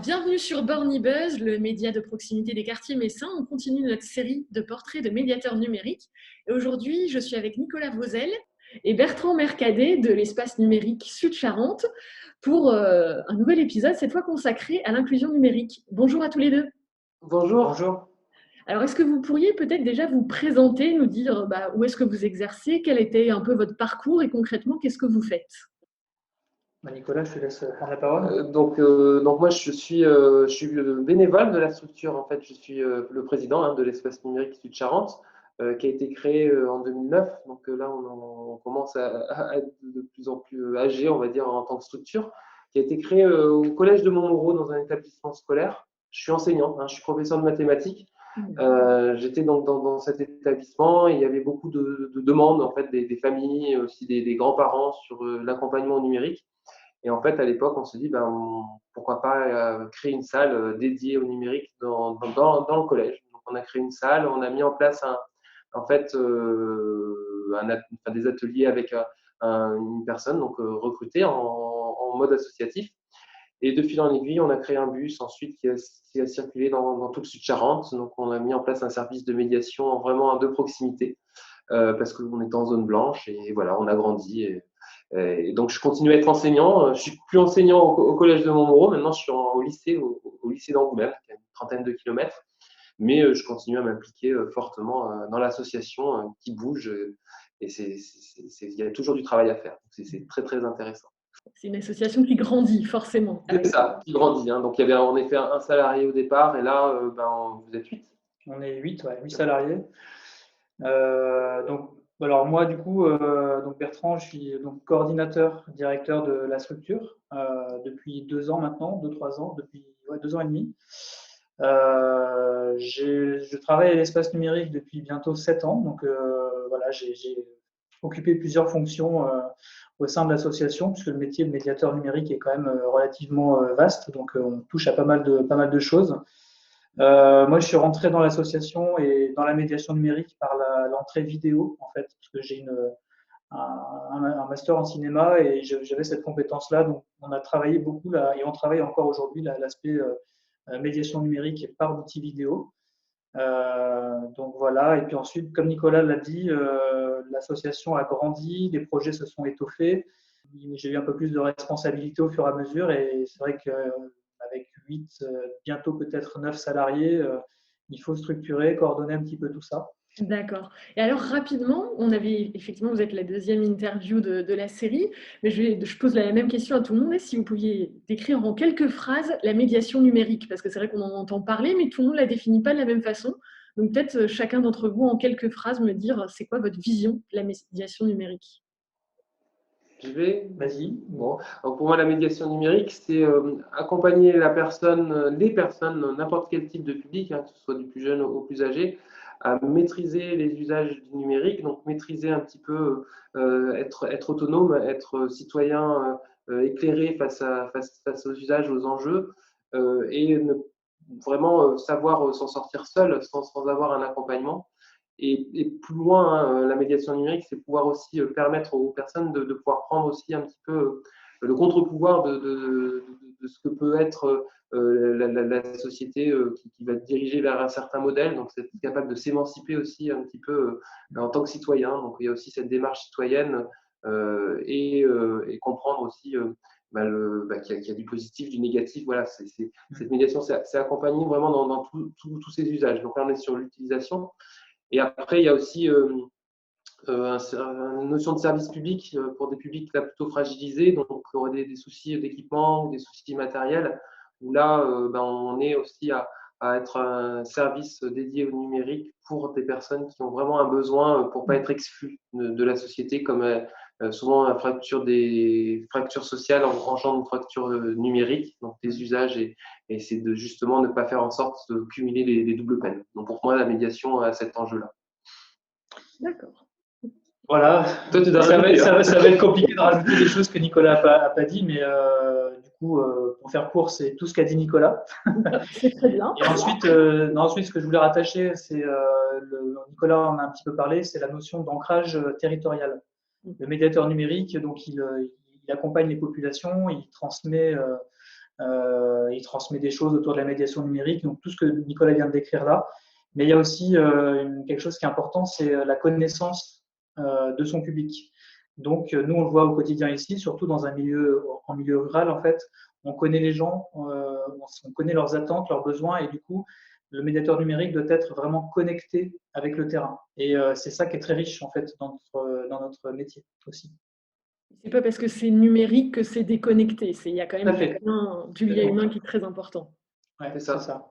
bienvenue sur Borny Buzz, le média de proximité des quartiers messins. On continue notre série de portraits de médiateurs numériques. Et aujourd'hui, je suis avec Nicolas Vauzel et Bertrand Mercadet de l'espace numérique Sud-Charente pour un nouvel épisode, cette fois consacré à l'inclusion numérique. Bonjour à tous les deux. Bonjour. Bonjour. Alors, est-ce que vous pourriez peut-être déjà vous présenter, nous dire où est-ce que vous exercez, quel était un peu votre parcours et concrètement, qu'est-ce que vous faites ? Nicolas, je te laisse prendre la parole. Donc moi, je suis le bénévole de la structure. En fait, je suis le président de l'espace numérique Sud-Charente, qui a été créé en 2009. Donc là, on commence à être de plus en plus âgé, on va dire, en tant que structure, qui a été créé au collège de Montmoreau, dans un établissement scolaire. Je suis enseignant, je suis professeur de mathématiques. J'étais donc dans cet établissement et il y avait beaucoup de demandes, en fait, des familles, aussi des grands-parents sur l'accompagnement numérique. Et en fait, à l'époque, on se dit, pourquoi pas créer une salle dédiée au numérique dans le collège. Donc, on a créé une salle, on a mis en place des ateliers avec une personne donc recrutée en mode associatif. Et de fil en aiguille, on a créé un bus ensuite qui a circulé dans tout le Sud-Charente. Donc, on a mis en place un service de médiation vraiment de proximité parce qu'on était en zone blanche et voilà, on a grandi. Et donc, je continue à être enseignant. Je suis plus enseignant au collège de Montmoreau. Maintenant, je suis au lycée, au lycée d'Angoulême, qui a une trentaine de kilomètres. Mais je continue à m'impliquer fortement dans l'association qui bouge. Et il y a toujours du travail à faire. C'est très, très intéressant. C'est une association qui grandit, forcément. C'est ça, qui grandit. Donc, il y avait en effet un salarié au départ. Et là, vous êtes 8. On est 8 salariés. Alors moi, du coup, donc Bertrand, je suis donc coordinateur, directeur de la structure depuis 2 ans maintenant, 2-3 ans, depuis 2 ans et demi. Je travaille à l'espace numérique depuis bientôt 7 ans. Donc voilà, j'ai occupé plusieurs fonctions au sein de l'association, puisque le métier de médiateur numérique est quand même relativement vaste. Donc on touche à pas mal de choses. Moi, je suis rentré dans l'association et dans la médiation numérique par l'entrée vidéo, en fait, parce que j'ai un master en cinéma et j'avais cette compétence-là. Donc, on a travaillé beaucoup là, et on travaille encore aujourd'hui l'aspect médiation numérique par l'outil vidéo. Donc voilà. Et puis ensuite, comme Nicolas l'a dit, l'association a grandi, les projets se sont étoffés. J'ai eu un peu plus de responsabilité au fur et à mesure et c'est vrai que avec 8, bientôt peut-être 9 salariés, il faut structurer, coordonner un petit peu tout ça. D'accord. Et alors rapidement, effectivement, vous êtes la deuxième interview de la série, mais je pose la même question à tout le monde. Si vous pouviez décrire en quelques phrases la médiation numérique, parce que c'est vrai qu'on en entend parler, mais tout le monde ne la définit pas de la même façon. Donc peut-être chacun d'entre vous, en quelques phrases, me dire c'est quoi votre vision de la médiation numérique. Je vais. Vas-y. Bon. Donc pour moi, la médiation numérique, c'est accompagner les personnes, n'importe quel type de public, que ce soit du plus jeune au plus âgé, à maîtriser les usages du numérique, donc maîtriser un petit peu, être autonome, être citoyen éclairé face aux usages, aux enjeux, et vraiment savoir s'en sortir seul sans avoir un accompagnement. Et plus loin, la médiation numérique, c'est pouvoir aussi permettre aux personnes de pouvoir prendre aussi un petit peu le contre-pouvoir de ce que peut être la société qui va diriger vers un certain modèle. Donc, c'est être capable de s'émanciper aussi un petit peu en tant que citoyen. Donc, il y a aussi cette démarche citoyenne et comprendre aussi qu'il y a du positif, du négatif. Voilà, cette médiation, c'est accompagné vraiment dans tous ces usages. Donc, là, on est sur l'utilisation. Et après, il y a aussi une notion de service public pour des publics là plutôt fragilisés, donc qui auraient des soucis d'équipement ou des soucis matériels, où là, on est aussi à être un service dédié au numérique pour des personnes qui ont vraiment un besoin pour ne pas être exclues de la société, comme souvent la des fractures sociales engrangeant une fracture numérique, donc des usages, et c'est de justement ne pas faire en sorte de cumuler les doubles peines. Donc pour moi, la médiation a cet enjeu-là. D'accord. Voilà, ça va être compliqué de rajouter des choses que Nicolas n'a pas dit, mais du coup, pour faire court, c'est tout ce qu'a dit Nicolas. C'est très bien. Et ensuite, ce que je voulais rattacher, c'est Nicolas en a un petit peu parlé, c'est la notion d'ancrage territorial. Le médiateur numérique, donc il accompagne les populations, il transmet il transmet des choses autour de la médiation numérique, donc tout ce que Nicolas vient de décrire là. Mais il y a aussi quelque chose qui est important, c'est la connaissance de son public. Donc, nous, on le voit au quotidien ici, surtout en milieu rural, en fait. On connaît les gens, on connaît leurs attentes, leurs besoins, et du coup, le médiateur numérique doit être vraiment connecté avec le terrain. Et c'est ça qui est très riche, en fait, dans notre métier aussi. C'est pas parce que c'est numérique que c'est déconnecté. Il y a quand même du lien humain qui est très important. Ouais, c'est ça.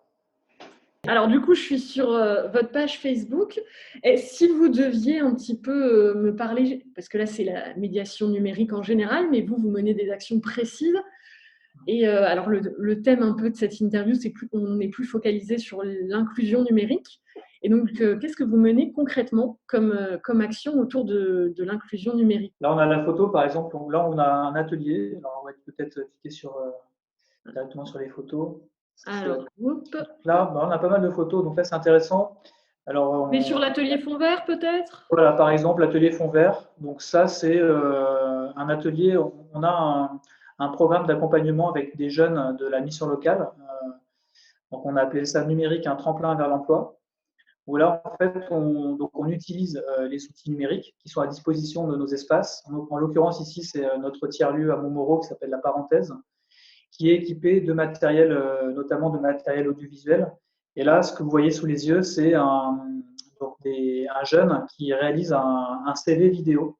Alors du coup, je suis sur votre page Facebook. Et si vous deviez un petit peu me parler, parce que là c'est la médiation numérique en général, mais vous menez des actions précises. Et alors le thème un peu de cette interview, c'est qu'on est plus focalisé sur l'inclusion numérique. Et donc, qu'est-ce que vous menez concrètement comme action autour de l'inclusion numérique? Là, on a la photo, par exemple. Là, on a un atelier. Alors, on va peut-être cliquer directement sur les photos. Alors, là, on a pas mal de photos. Donc là, c'est intéressant. Alors, mais sur l'atelier fond vert, peut-être? Voilà, par exemple, l'atelier fond vert. Donc ça, c'est un atelier. On a un programme d'accompagnement avec des jeunes de la mission locale. Donc, on a appelé ça numérique, un tremplin vers l'emploi. Où là, en fait, on utilise les outils numériques qui sont à disposition de nos espaces. En l'occurrence, ici, c'est notre tiers-lieu à Montmoreau qui s'appelle La Parenthèse, qui est équipé de matériel, notamment de matériel audiovisuel. Et là, ce que vous voyez sous les yeux, c'est un jeune qui réalise un CV vidéo.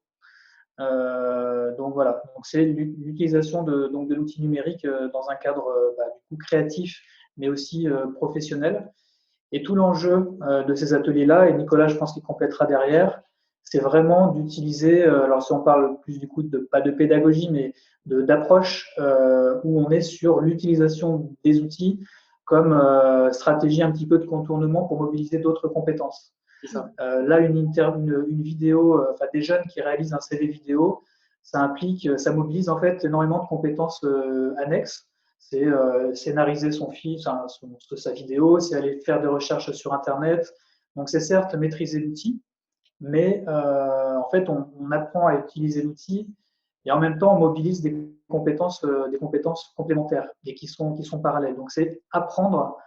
Donc voilà, donc c'est l'utilisation de l'outil numérique dans un cadre du coup créatif, mais aussi professionnel. Et tout l'enjeu de ces ateliers-là, et Nicolas, je pense qu'il complétera derrière, c'est vraiment d'utiliser, alors si on parle plus du coup pas de pédagogie, mais d'approche où on est sur l'utilisation des outils comme stratégie un petit peu de contournement pour mobiliser d'autres compétences. Là, une vidéo, des jeunes qui réalisent un CV vidéo, ça mobilise en fait énormément de compétences annexes. C'est scénariser sa vidéo, c'est aller faire des recherches sur Internet. Donc, c'est certes maîtriser l'outil, mais en fait, on apprend à utiliser l'outil et en même temps, on mobilise des compétences complémentaires et qui sont parallèles. Donc, c'est apprendre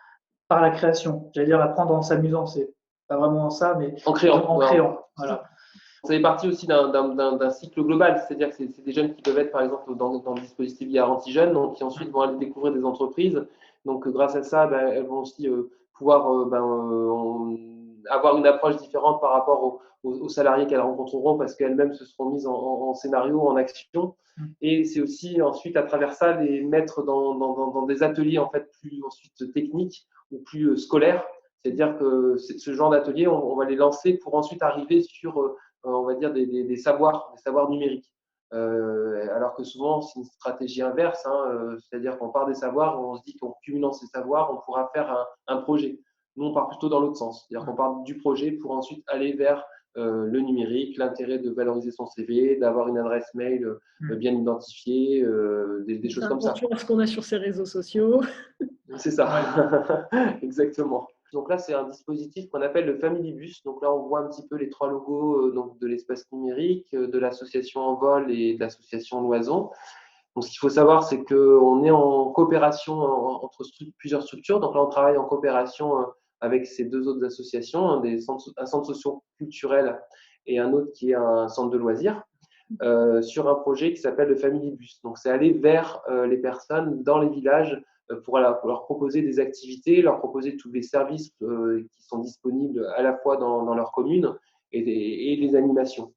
par la création. J'allais dire apprendre en s'amusant, c'est pas vraiment ça, mais en créant. Voilà. Ça fait partie aussi d'un cycle global, c'est-à-dire que c'est des jeunes qui peuvent être par exemple dans le dispositif Garantie Jeunes, donc qui ensuite vont aller découvrir des entreprises. Donc grâce à ça, elles vont aussi pouvoir avoir une approche différente par rapport aux salariés qu'elles rencontreront parce qu'elles-mêmes se seront mises en scénario, en action. Et c'est aussi ensuite à travers ça les mettre dans des ateliers en fait plus ensuite techniques ou plus scolaires. C'est-à-dire que ce genre d'atelier, on va les lancer pour ensuite arriver sur on va dire des savoirs numériques. Alors que souvent, c'est une stratégie inverse, c'est-à-dire qu'on part des savoirs, on se dit qu'en cumulant ces savoirs, on pourra faire un projet. Nous, on part plutôt dans l'autre sens, c'est-à-dire qu'on part du projet pour ensuite aller vers le numérique, l'intérêt de valoriser son CV, d'avoir une adresse mail bien identifiée, des choses comme ça. Ce qu'on a sur ces réseaux sociaux. C'est ça, exactement. Donc là, c'est un dispositif qu'on appelle le Family Bus. Donc là, on voit un petit peu les trois logos de l'espace numérique, de l'association Envol et de l'association Loison. Donc ce qu'il faut savoir, c'est qu'on est en coopération entre plusieurs structures. Donc là, on travaille en coopération avec ces deux autres associations, un centre socio-culturel et un autre qui est un centre de loisirs, sur un projet qui s'appelle le Family Bus. Donc c'est aller vers les personnes dans les villages pour leur proposer des activités, leur proposer tous les services qui sont disponibles à la fois dans leur commune et les animations.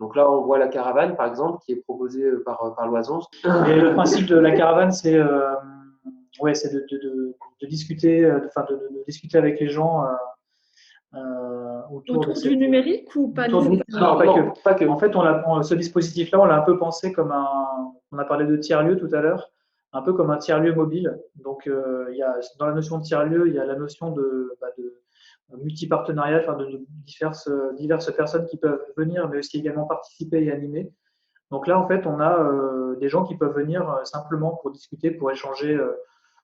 Donc là, on voit la caravane, par exemple, qui est proposée par Loison. Et le principe de la caravane, c'est de discuter, de discuter avec les gens autour du numérique ou pas Non, pas que. En fait, ce dispositif-là, on l'a un peu pensé comme on a parlé de tiers-lieu tout à l'heure, un peu comme un tiers-lieu mobile. Donc, dans la notion de tiers-lieu, il y a la notion de multi-partenariat, de diverses personnes qui peuvent venir, mais aussi également participer et animer. Donc là, en fait, on a des gens qui peuvent venir simplement pour discuter, pour échanger,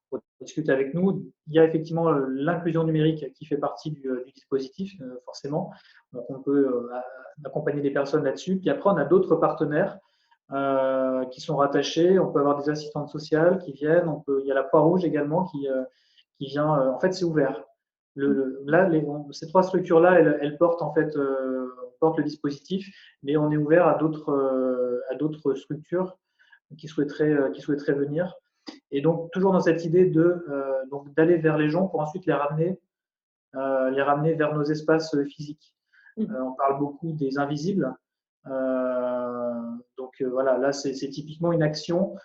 pour discuter avec nous. Il y a effectivement l'inclusion numérique qui fait partie du dispositif, forcément. Donc, on peut accompagner des personnes là-dessus. Puis après, on a d'autres partenaires qui sont rattachés. On peut avoir des assistantes sociales qui viennent. Il y a la Croix-Rouge également qui vient. En fait, c'est ouvert. Là, ces trois structures-là, elles portent en fait portent le dispositif, mais on est ouvert à d'autres structures qui souhaiteraient venir. Et donc toujours dans cette idée donc d'aller vers les gens pour ensuite les ramener vers nos espaces physiques. On parle beaucoup des invisibles. Donc voilà, là c'est typiquement une action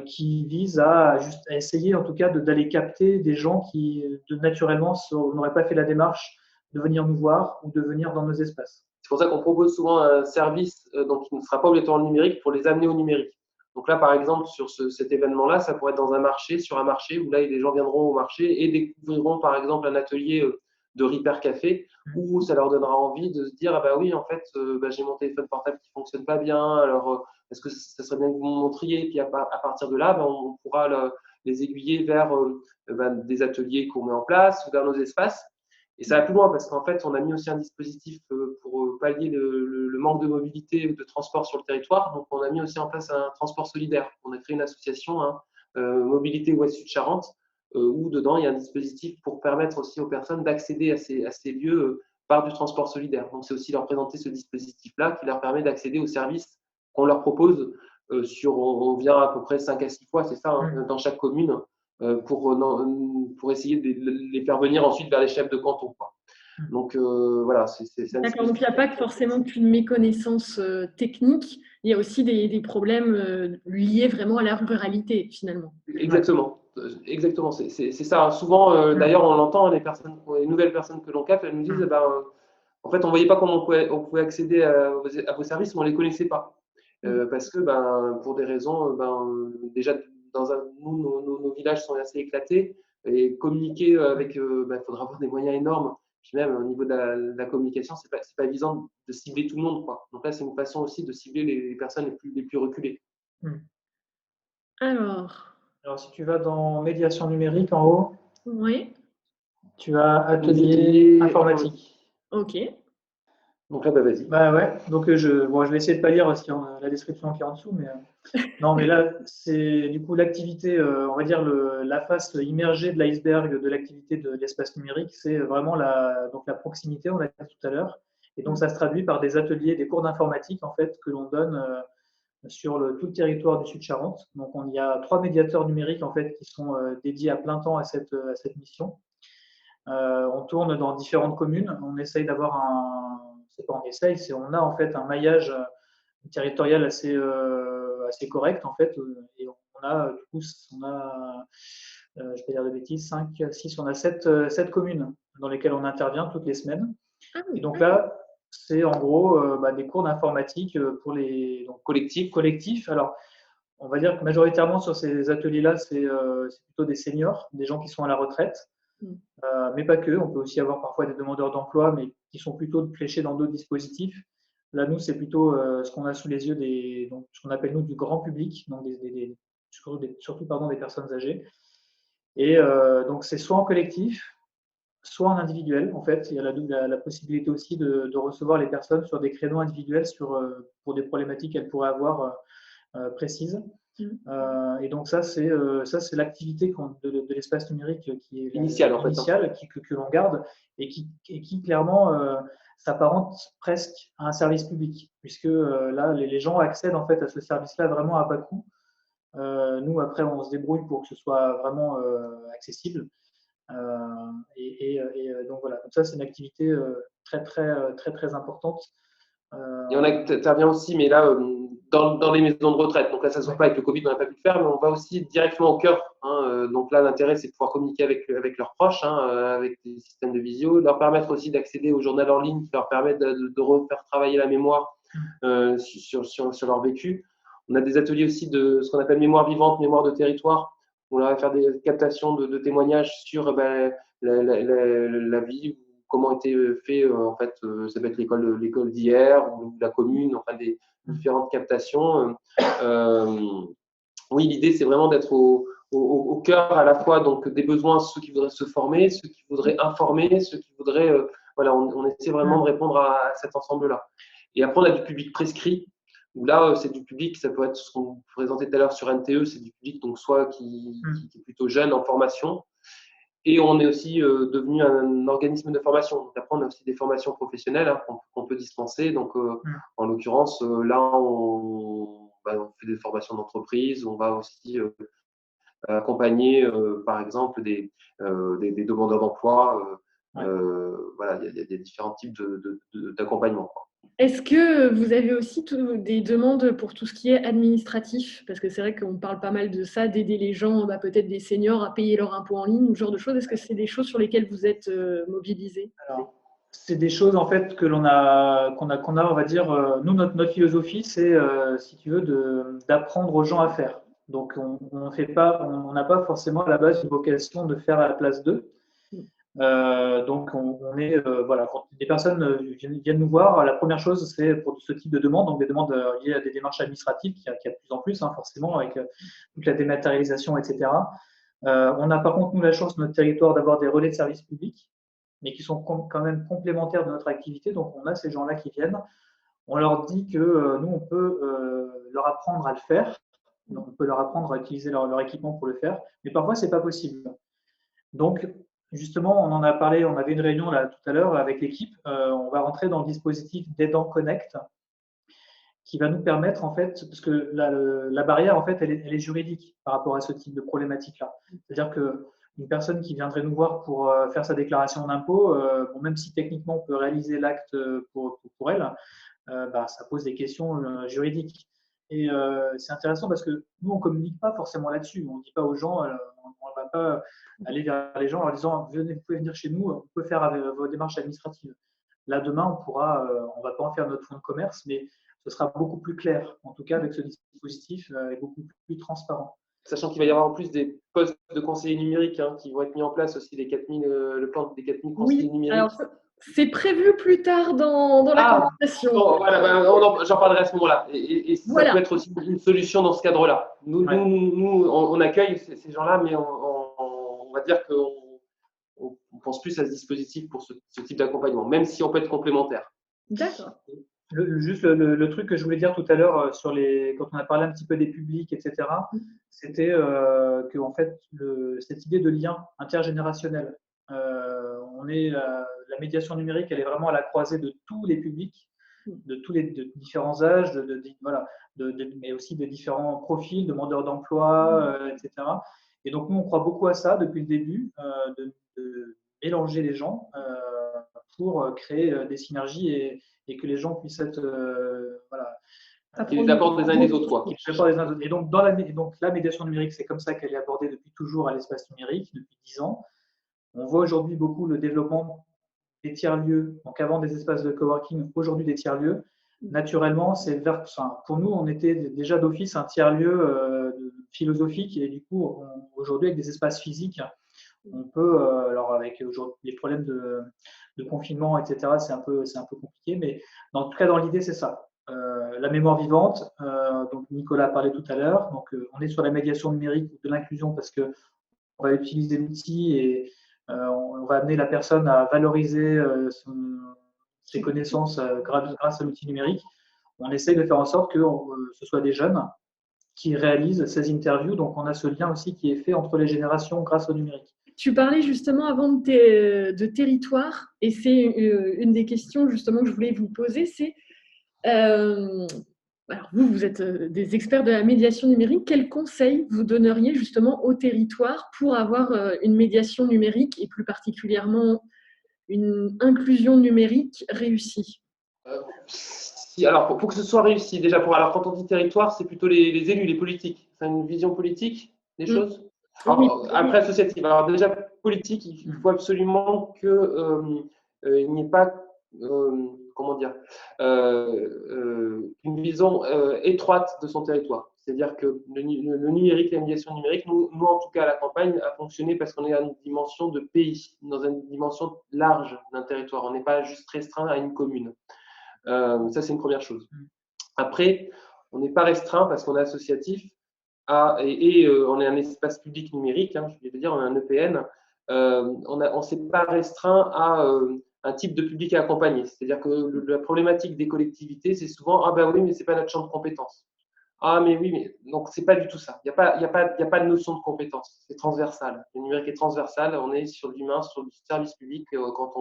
qui vise à essayer en tout cas d'aller capter des gens qui naturellement n'auraient pas fait la démarche de venir nous voir ou de venir dans nos espaces. C'est pour ça qu'on propose souvent un service donc qui ne sera pas obligatoirement numérique pour les amener au numérique. Donc là, par exemple, sur cet événement-là, ça pourrait être dans un marché, sur un marché où là, les gens viendront au marché et découvriront par exemple un atelier de Repair Café où ça leur donnera envie de se dire ah bah oui, en fait, j'ai mon téléphone portable qui fonctionne pas bien, alors est-ce que ça serait bien que vous me montriez? Et puis à partir de là, on pourra les aiguiller vers des ateliers qu'on met en place ou vers nos espaces. Et ça va plus loin parce qu'en fait, on a mis aussi un dispositif pour pallier le manque de mobilité ou de transport sur le territoire. Donc, on a mis aussi en place un transport solidaire. On a créé une association, Mobilité Ouest Sud Charente, où dedans, il y a un dispositif pour permettre aussi aux personnes d'accéder à ces lieux par du transport solidaire. Donc, c'est aussi leur présenter ce dispositif-là qui leur permet d'accéder aux services qu'on leur propose on vient à peu près 5 à 6 fois, c'est ça, dans chaque commune. Pour essayer de les faire venir ensuite vers les chefs de canton, quoi. Donc voilà, D'accord, donc il n'y a pas forcément qu'une méconnaissance technique, il y a aussi des problèmes liés vraiment à la ruralité finalement. Exactement, c'est ça. Souvent, d'ailleurs, on l'entend, les nouvelles personnes que l'on capte, elles nous disent en fait, on ne voyait pas comment on pouvait accéder à vos services, mais on ne les connaissait pas. Parce que pour des raisons, déjà, nos villages sont assez éclatés et communiquer avec, il faudra avoir des moyens énormes. Puis même au niveau de la communication, c'est pas évident de cibler tout le monde, quoi. Donc là, c'est une façon aussi de cibler les personnes les plus reculées. Alors, si tu vas dans médiation numérique en haut, oui. Tu as atelier informatique. Ok. Donc là, vas-y. Ouais. Donc je vais essayer de pas lire la description qui est en dessous, mais non, mais là c'est du coup l'activité, on va dire la face immergée de l'iceberg de l'activité de l'espace numérique, c'est vraiment la proximité, on l'a dit tout à l'heure, et donc ça se traduit par des ateliers, des cours d'informatique en fait que l'on donne sur tout le territoire du Sud-Charente. Donc il y a 3 médiateurs numériques en fait qui sont dédiés à plein temps à cette mission. On tourne dans différentes communes, on essaye d'avoir on a en fait un maillage territorial assez correct en fait, et on a du coup je vais pas dire de bêtises, 5, 6, on a 7 communes dans lesquelles on intervient toutes les semaines. Et donc là, c'est en gros des cours d'informatique pour les collectifs. Alors, on va dire que majoritairement sur ces ateliers-là, c'est plutôt des seniors, des gens qui sont à la retraite. Mais pas que, on peut aussi avoir parfois des demandeurs d'emploi, mais qui sont plutôt fléchés dans d'autres dispositifs. Là, nous, c'est plutôt ce qu'on a sous les yeux, ce qu'on appelle nous du grand public, donc surtout des personnes âgées. Et donc, c'est soit en collectif, soit en individuel. En fait, il y a la possibilité aussi de recevoir les personnes sur des créneaux individuels pour des problématiques qu'elles pourraient avoir précises. Et donc ça c'est l'activité de l'espace numérique qui est initiale que l'on garde et qui clairement s'apparente presque à un service public, puisque là les gens accèdent en fait à ce service-là vraiment à bas coût. Nous après on se débrouille pour que ce soit vraiment accessible. Donc voilà, donc ça c'est une activité très importante. Et on intervient aussi, mais là, dans les maisons de retraite. Donc là, ça ne se voit pas avec le Covid, on n'a pas pu le faire, mais on va aussi directement au cœur. Donc là, l'intérêt, c'est de pouvoir communiquer avec leurs proches, avec des systèmes de visio, leur permettre aussi d'accéder au journal en ligne qui leur permet de refaire travailler la mémoire sur leur vécu. On a des ateliers aussi de ce qu'on appelle mémoire vivante, mémoire de territoire. On va faire des captations de témoignages sur la vie, comment était fait, en fait, ça peut être l'école d'hier ou la commune, enfin des différentes captations. Oui, l'idée, c'est vraiment d'être au cœur à la fois donc, des besoins, ceux qui voudraient se former, ceux qui voudraient informer, ceux qui voudraient… voilà, on essaie vraiment de répondre à cet ensemble-là. Et après, on a du public prescrit. Où là, c'est du public, ça peut être ce qu'on présentait tout à l'heure sur NTE, c'est du public, donc soit qui est plutôt jeune en formation. Et on est aussi devenu un organisme de formation. Donc après, on a aussi des formations professionnelles qu'on peut dispenser. Donc, en l'occurrence, là, on fait des formations d'entreprise. On va aussi accompagner, par exemple, des demandeurs d'emploi. Voilà, il y a des différents types d'accompagnement. Est-ce que vous avez aussi des demandes pour tout ce qui est administratif? Parce que c'est vrai qu'on parle pas mal de ça, d'aider les gens, peut-être des seniors, à payer leurs impôts en ligne, ou ce genre de choses. Est-ce que c'est des choses sur lesquelles vous êtes mobilisés? Alors, c'est des choses en fait qu'on a, on va dire, nous, notre philosophie, c'est, si tu veux, d'apprendre aux gens à faire. Donc, on n'a pas forcément à la base une vocation de faire à la place d'eux. Donc, on est, voilà, quand des personnes viennent nous voir, la première chose, c'est pour ce type de demande, donc des demandes liées à des démarches administratives, qu'il y a de plus en plus, hein, forcément, avec toute la dématérialisation, etc. On a par contre, nous, la chance, notre territoire, d'avoir des relais de services publics, mais qui sont quand même complémentaires de notre activité. Donc, on a ces gens-là qui viennent. On leur dit que nous, on peut leur apprendre à le faire. Donc, on peut leur apprendre à utiliser leur équipement pour le faire. Mais parfois, ce n'est pas possible. Donc, justement, on en a parlé, on avait une réunion là tout à l'heure avec l'équipe. On va rentrer dans le dispositif d'Aidant Connect qui va nous permettre, en fait, parce que la barrière, en fait, elle est juridique par rapport à ce type de problématique-là. C'est-à-dire que une personne qui viendrait nous voir pour faire sa déclaration d'impôt, bon, même si techniquement on peut réaliser l'acte pour elle, ça pose des questions juridiques. Et c'est intéressant parce que nous, on ne communique pas forcément là-dessus. On ne dit pas aux gens, on ne va pas aller vers les gens en leur disant venez, vous pouvez venir chez nous, on peut faire vos démarches administratives. Là, demain, on ne va pas en faire notre fonds de commerce, mais ce sera beaucoup plus clair, en tout cas avec ce dispositif, et beaucoup plus transparent. Sachant qu'il va y avoir en plus des postes de conseillers numériques qui vont être mis en place aussi, le plan des 4000 conseillers numériques. Alors, c'est prévu plus tard dans la conversation. Bon, voilà, j'en parlerai à ce moment-là. Et ça peut être aussi une solution dans ce cadre-là. Nous, on accueille ces gens-là, mais on va dire qu'on pense plus à ce dispositif pour ce type d'accompagnement, même si on peut être complémentaire. D'accord. Juste le truc que je voulais dire tout à l'heure quand on a parlé un petit peu des publics, etc., c'était que en fait cette idée de lien intergénérationnel, la médiation numérique, elle est vraiment à la croisée de tous les publics, de différents âges, mais aussi de différents profils, demandeurs d'emploi, etc. Et donc nous on croit beaucoup à ça depuis le début, de mélanger les gens pour créer des synergies et que les gens puissent être Qu'ils apportent des uns et des autres, quoi. Et donc, la médiation numérique, c'est comme ça qu'elle est abordée depuis toujours à l'espace numérique, depuis 10 ans. On voit aujourd'hui beaucoup le développement des tiers-lieux. Donc, avant des espaces de coworking, aujourd'hui des tiers-lieux. Naturellement, pour nous, on était déjà d'office un tiers-lieu philosophique et du coup, aujourd'hui, avec des espaces physiques, on peut, alors avec les problèmes de confinement, etc., c'est un peu compliqué, mais en tout cas, dans l'idée, c'est ça. La mémoire vivante, donc Nicolas a parlé tout à l'heure, donc on est sur la médiation numérique de l'inclusion parce qu'on va utiliser l'outil et on va amener la personne à valoriser ses connaissances grâce à l'outil numérique. On essaie de faire en sorte que ce soit des jeunes qui réalisent ces interviews, donc on a ce lien aussi qui est fait entre les générations grâce au numérique. Tu parlais justement avant de territoire, et c'est une des questions justement que je voulais vous poser, c'est alors vous êtes des experts de la médiation numérique. Quels conseils vous donneriez justement au territoire pour avoir une médiation numérique et plus particulièrement une inclusion numérique réussie? Alors, pour que ce soit réussi, déjà, alors quand on dit territoire, c'est plutôt les élus, les politiques. C'est une vision politique des choses. Alors, après, associative. Alors, déjà, politique, il faut absolument qu'il n'y ait pas, comment dire, une vision étroite de son territoire. C'est-à-dire que le numérique, la médiation numérique, nous, en tout cas, à la campagne, a fonctionné parce qu'on est dans une dimension de pays, dans une dimension large d'un territoire. On n'est pas juste restreint à une commune. Ça, c'est une première chose. Après, on n'est pas restreint parce qu'on est associatif on est un espace public numérique, je vais te dire, on est un EPN. On ne s'est pas restreint à un type de public à accompagner. C'est-à-dire que la problématique des collectivités, c'est souvent « Ah ben oui, mais ce n'est pas notre champ de compétences ». Ah mais oui, mais donc c'est pas du tout ça. Il n'y a pas de notion de compétence. C'est transversal. Le numérique est transversal. On est sur l'humain, sur le service public. Quand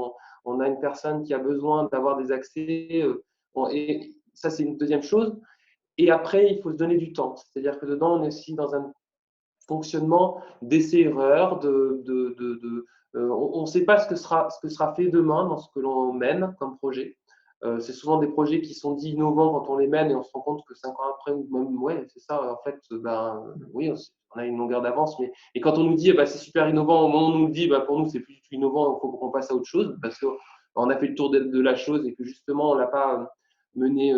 on a une personne qui a besoin d'avoir des accès, et ça c'est une deuxième chose. Et après, il faut se donner du temps. C'est-à-dire que dedans, on est aussi dans un fonctionnement d'essai-erreur. On ne sait pas ce que sera fait demain dans ce que l'on mène comme projet. C'est souvent des projets qui sont dits innovants quand on les mène et on se rend compte que 5 ans après, ou même, ouais, c'est ça, en fait, oui, on a une longueur d'avance. Et quand on nous dit, c'est super innovant, au moment où on nous dit, pour nous, c'est plus du tout innovant, il faut qu'on passe à autre chose, parce qu'on a fait le tour de la chose et que justement, on l'a pas mené,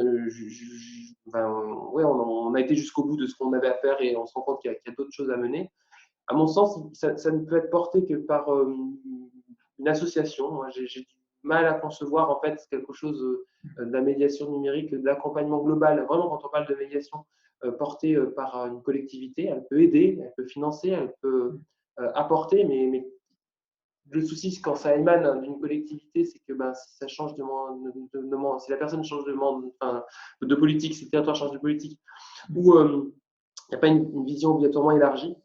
on a été jusqu'au bout de ce qu'on avait à faire et on se rend compte qu'il y a d'autres choses à mener. À mon sens, ça ne peut être porté que par une association. Moi, j'ai du mal à concevoir en fait quelque chose de la médiation numérique, de l'accompagnement global. Vraiment, quand on parle de médiation portée par une collectivité, elle peut aider, elle peut financer, elle peut apporter, mais le souci, quand ça émane d'une collectivité, c'est que si ça change si la personne change de politique, si le territoire change de politique, ou il n'y a pas une vision obligatoirement élargie.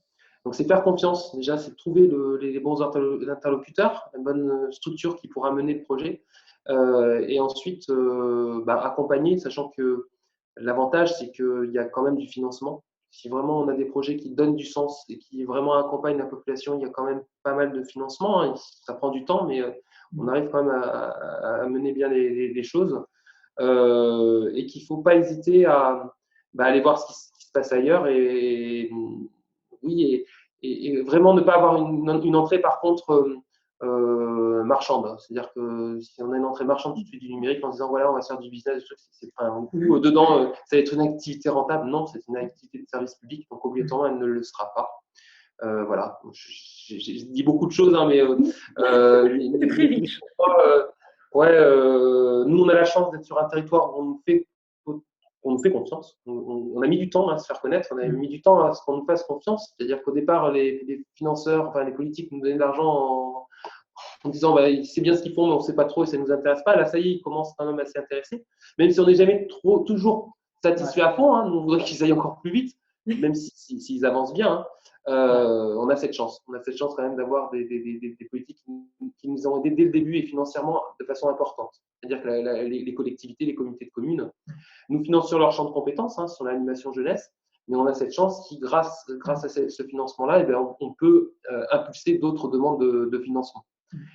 Donc, c'est faire confiance. Déjà, c'est trouver les bons interlocuteurs, la bonne structure qui pourra mener le projet. Et ensuite, accompagner, sachant que l'avantage, c'est qu'il y a quand même du financement. Si vraiment on a des projets qui donnent du sens et qui vraiment accompagnent la population, il y a quand même pas mal de financement. Hein. Ça prend du temps, mais on arrive quand même à mener bien les choses. Et qu'il ne faut pas hésiter à aller voir ce qui se passe ailleurs et vraiment ne pas avoir une entrée par contre marchande. C'est-à-dire que si on a une entrée marchande tout de suite du numérique en disant voilà on va faire du business, ou dedans ça va être une activité rentable, non, c'est une activité de service public, donc obligatoirement elle ne le sera pas. Voilà, j'ai dit beaucoup de choses, hein, mais c'est très riche. Nous on a la chance d'être sur un territoire où on nous fait confiance. On a mis du temps à se faire connaître, on a mis du temps à ce qu'on nous fasse confiance. C'est-à-dire qu'au départ, les financeurs, les politiques nous donnaient de l'argent en disant c'est bien ce qu'ils font, mais on ne sait pas trop et ça ne nous intéresse pas. Là, ça y est, ils commencent quand même à s'y intéresser. Même si on n'est jamais toujours satisfait à fond, hein, nous, on voudrait qu'ils aillent encore plus vite, même s'ils avancent bien. Hein. On a cette chance. On a cette chance quand même d'avoir des politiques qui nous ont aidés dès le début et financièrement de façon importante. C'est-à-dire que les collectivités, les communautés de communes nous financent sur leur champ de compétences, sur l'animation jeunesse, mais on a cette chance qui, grâce à ce financement-là, on peut impulser d'autres demandes de financement.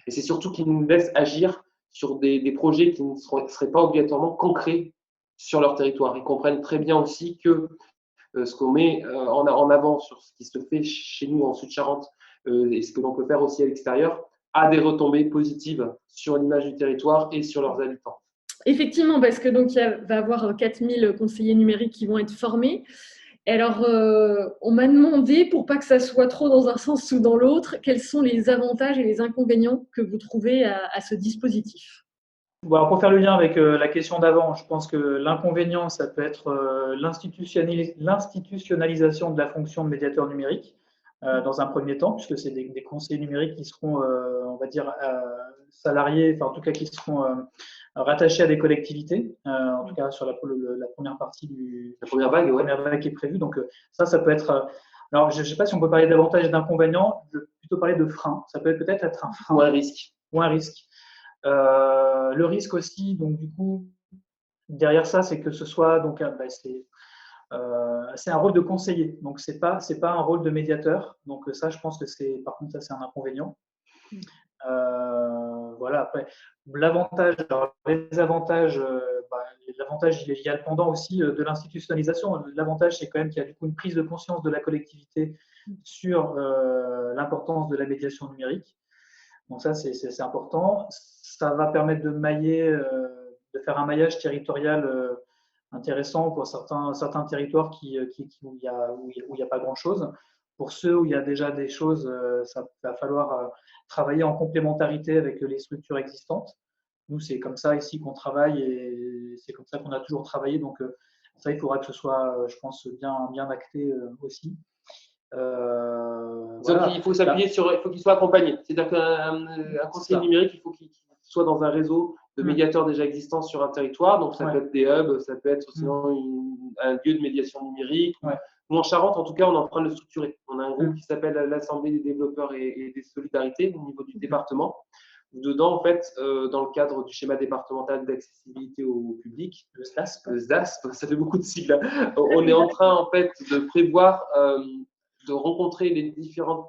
Et c'est surtout qu'ils nous laissent agir sur des projets qui ne seraient pas obligatoirement concrets sur leur territoire. Ils comprennent très bien aussi que ce qu'on met en avant sur ce qui se fait chez nous en Sud-Charente et ce que l'on peut faire aussi à l'extérieur a des retombées positives sur l'image du territoire et sur leurs habitants. Effectivement, parce que donc il va y avoir 4000 conseillers numériques qui vont être formés. Alors, on m'a demandé, pour pas que ça soit trop dans un sens ou dans l'autre, quels sont les avantages et les inconvénients que vous trouvez à ce dispositif? Bon, alors pour faire le lien avec la question d'avant, je pense que l'inconvénient, ça peut être l'institutionnalisation de la fonction de médiateur numérique dans un premier temps, puisque c'est des conseillers numériques qui seront, on va dire, salariés, enfin en tout cas qui seront rattachés à des collectivités, en tout cas sur la première partie la première vague qui est prévue. Donc ça peut être… alors je ne sais pas si on peut parler d'avantages et d'inconvénients, je vais plutôt parler de frein. Ça peut peut-être être un frein. Ou un risque. Ou un risque. Le risque aussi, donc du coup, derrière ça, c'est que ce soit donc c'est un rôle de conseiller, donc c'est pas un rôle de médiateur. Donc ça, je pense que par contre ça c'est un inconvénient. Voilà. Après, l'avantage, l'avantage il y a le pendant aussi de l'institutionnalisation. L'avantage c'est quand même qu'il y a du coup une prise de conscience de la collectivité sur l'importance de la médiation numérique. Donc ça c'est important. Ça va permettre de faire un maillage territorial intéressant pour certains territoires où il y a pas grand-chose. Pour ceux où il y a déjà des choses, ça va falloir travailler en complémentarité avec les structures existantes. Nous, c'est comme ça ici qu'on travaille et c'est comme ça qu'on a toujours travaillé. Donc ça, il faudra que ce soit, je pense, bien acté aussi. Voilà. Il faut s'appuyer il faut qu'il soit accompagné. C'est-à-dire qu'un conseiller numérique, il faut qu'il soit dans un réseau de médiateurs déjà existants sur un territoire. Donc, ça peut être des hubs, ça peut être sinon un lieu de médiation numérique. Nous, en Charente, en tout cas, on est en train de le structurer. On a un groupe qui s'appelle l'Assemblée des développeurs et des solidarités au niveau du département. Dedans, en fait, dans le cadre du schéma départemental d'accessibilité au public, le SDASP, ça fait beaucoup de sigles, on est en train, en fait, de prévoir de rencontrer les différentes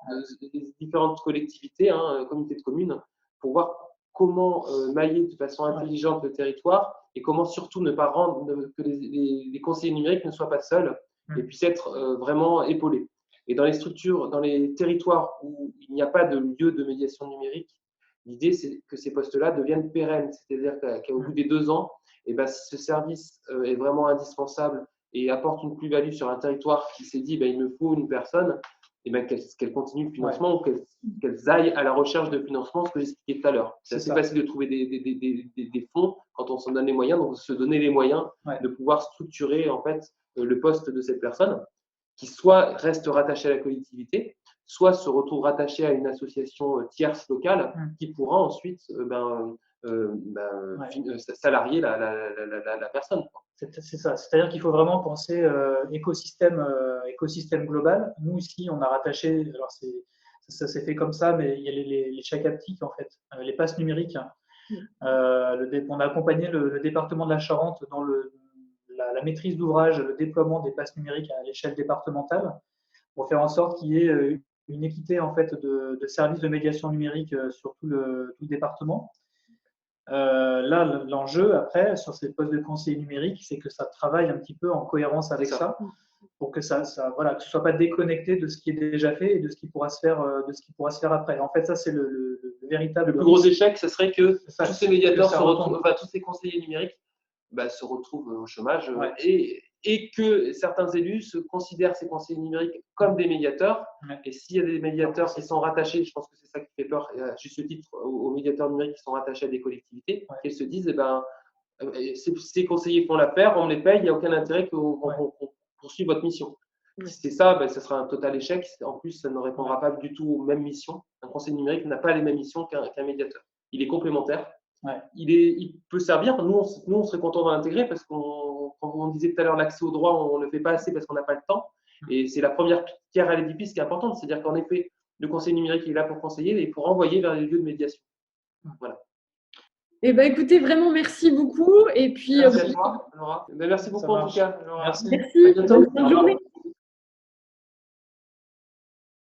collectivités, comités de communes, pour voir comment mailler de façon intelligente le territoire et comment surtout ne pas rendre que les conseillers numériques ne soient pas seuls et puissent être vraiment épaulés. Et dans les structures, dans les territoires où il n'y a pas de lieu de médiation numérique, l'idée, c'est que ces postes-là deviennent pérennes, c'est-à-dire qu'au bout des 2 ans, si ce service est vraiment indispensable et apporte une plus-value sur un territoire qui s'est dit il me faut une personne, qu'elle continue le financement ou qu'elles aillent à la recherche de financement, ce que j'expliquais tout à l'heure. C'est assez facile de trouver des fonds quand on s'en donne les moyens, donc se donner les moyens de pouvoir structurer en fait le poste de cette personne qui soit reste rattachée à la collectivité, soit se retrouve rattaché à une association tierce locale qui pourra ensuite salarier la personne. C'est ça. C'est-à-dire qu'il faut vraiment penser écosystème global. Nous, ici, on a rattaché, alors ça s'est fait comme ça, mais il y a les chèques haptiques, en fait, les passes numériques. On a accompagné le département de la Charente dans la maîtrise d'ouvrage, le déploiement des passes numériques à l'échelle départementale pour faire en sorte qu'il y ait une équité en fait de services de médiation numérique sur tout le département. Là, l'enjeu après sur ces postes de conseiller numérique, c'est que ça travaille un petit peu en cohérence avec ça, pour que ça voilà, que ce soit pas déconnecté de ce qui est déjà fait et de ce qui pourra se faire après. En fait, ça c'est le véritable. Le plus gros échec, ce serait que tous ces médiateurs se retrouvent, tous ces conseillers numériques se retrouvent au chômage et que certains élus se considèrent ces conseillers numériques comme des médiateurs. Et s'il y a des médiateurs qui sont rattachés, je pense que c'est ça qui fait peur, à juste titre, aux médiateurs numériques qui sont rattachés à des collectivités, qu'ils se disent, ces conseillers font l'affaire, on me les paye, il n'y a aucun intérêt qu'on poursuive votre mission. Si c'est ça, ça sera un total échec. En plus, ça ne répondra pas du tout aux mêmes missions. Un conseiller numérique n'a pas les mêmes missions qu'un médiateur. Il est complémentaire. Il peut servir. Nous, on serait content de l'intégrer parce qu'on, comme on disait tout à l'heure, l'accès au droit, on ne le fait pas assez parce qu'on n'a pas le temps. Et c'est la première pierre à l'édifice qui est importante. C'est-à-dire qu'en effet, le conseiller numérique est là pour conseiller et pour envoyer vers les lieux de médiation. Voilà. Écoutez, vraiment, merci beaucoup. Et puis, merci à toi, Laura. Merci beaucoup en tout cas, Laura. Merci. Bonne journée.